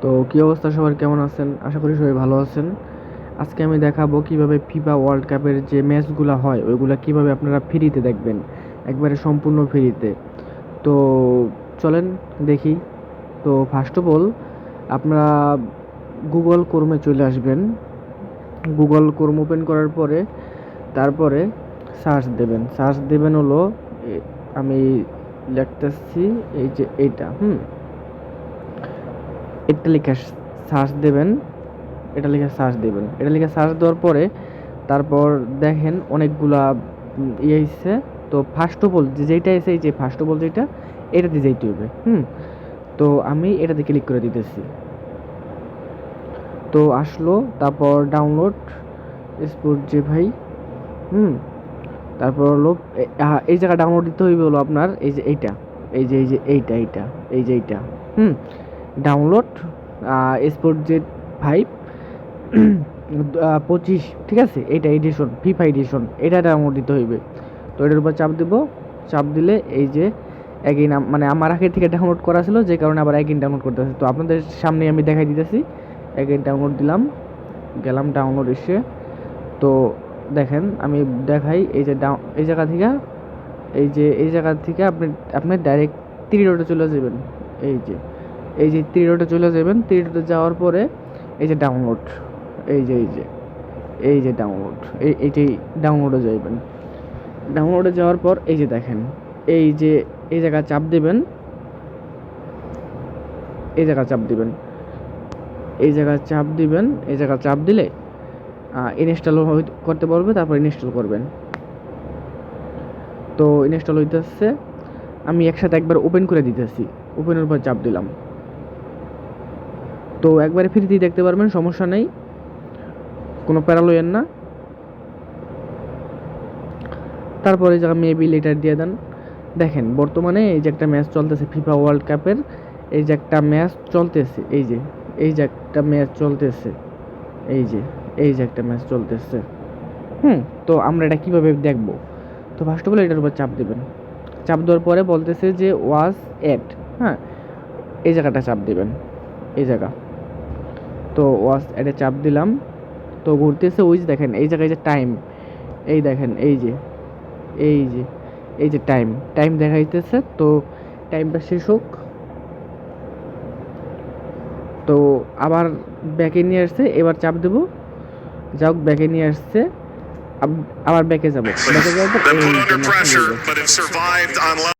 তো কী অবস্থা, সবার কেমন আছেন? আশা করি সবাই ভালো আছেন। আজকে আমি দেখাবো কিভাবে ফিফা ওয়ার্ল্ড কাপের যে ম্যাচগুলো হয় ওইগুলো কিভাবে আপনারা ফ্রিতে দেখবেন, একবারে সম্পূর্ণ ফ্রিতে। তো চলেন দেখি। তো ফার্স্ট অফ অল আপনারা গুগল ক্রোমে চলে আসবেন। গুগল ক্রোম ওপেন করার পরে তারপরে সার্চ দেবেন হলো আমি লিখতেছি এই যে এইটা এটা লিখে সার্চ দেবেন। এটা লিখে সার্চ দেওয়ার পরে তারপর দেখেন অনেকগুলা ইয়ে এসছে। তো ফার্স্ট অফ অল যেইটা এসে এই যে ফার্স্ট অফ অল যেটা এটাতে যেতে হবে। তো আমি এটাতে ক্লিক করে দিতেছি। তো আসলো, তারপর ডাউনলোড স্পোর্ট যে ভাই তারপর হলো এই জায়গা ডাউনলোড দিতে হইবে হলো আপনার এই যে এইটা, এইটা ডাউনলোড স্পোর্ট জেট 5 25, ঠিক আছে? এইটা এডিশন, ফিফা এডিশন, এটা ডাউনলোড দিতে হইবে। তো এটার উপর চাপ দিলে এই যে এগেইন, মানে আমার আগে থেকে ডাউনলোড করা ছিল যে কারণে আবার এগেইন ডাউনলোড করতেছে। তো আপনাদের সামনে আমি দেখাই দিতেছি। এগেইন ডাউনলোড দিলাম, গেলাম ডাউনলোড এসে। তো দেখেন আমি দেখাই এই যে এই জায়গা থেকে আপনি ডাইরেক্ট 3 ডটে চলে যাবেন। এই যে 3 ডটে চলে যাবেন। 3 ডটে যাওয়ার পরে এই যে ডাউনলোড, এই যে ডাউনলোড, এইটাই ডাউনলোডে যাবেন। ডাউনলোডে যাওয়ার পর এই যে দেখেন এই যে এই জায়গা চাপ দিবেন, এই জায়গা চাপ দিলে ইনস্টল করতে পারবে। তারপর ইনস্টল করবেন। তো ইনস্টল হইতেছে, আমি একসাথে একবার ওপেন করে দিতেছি। ওপেনের উপর চাপ দিলাম। তো একবারে ফ্রিতেই দেখতে পারবেন, সমস্যা নেই, কোনো প্যারা লইয়েন না। তারপরে এই জায়গা মেবি লেটার দিয়ে দেন। দেখেন বর্তমানে এই যে একটা ম্যাচ চলতেছে ফিফা ওয়ার্ল্ড কাপের, এই যে একটা ম্যাচ চলতেছে, এই যে একটা ম্যাচ চলতেছে, এই যে একটা ম্যাচ চলতেছে। তো আমরা এটা কিভাবে দেখব? তো ফার্স্ট অফ অল এটার উপর চাপ দেবেন। চাপ দেওয়ার পরে বলতেছে যে ওয়াচ এট, এই জায়গাটা চাপ দিবেন, এই জায়গা। তো ওয়াচ এটে চাপ দিলাম। তো ঘুরতেছে ওই যে দেখেন এই জায়গায় যে টাইম, এই দেখেন এই যে টাইম দেখাইতেছে। তো টাইমটা শেষ হোক। তো আবার ব্যাকে নিয়ে আসছে, এবার চাপ দেবো। যাক, ব্যাকে নিয়ে আসছে, আবার ব্যাকে যাবো। ব্যাকে যাওয়ার পর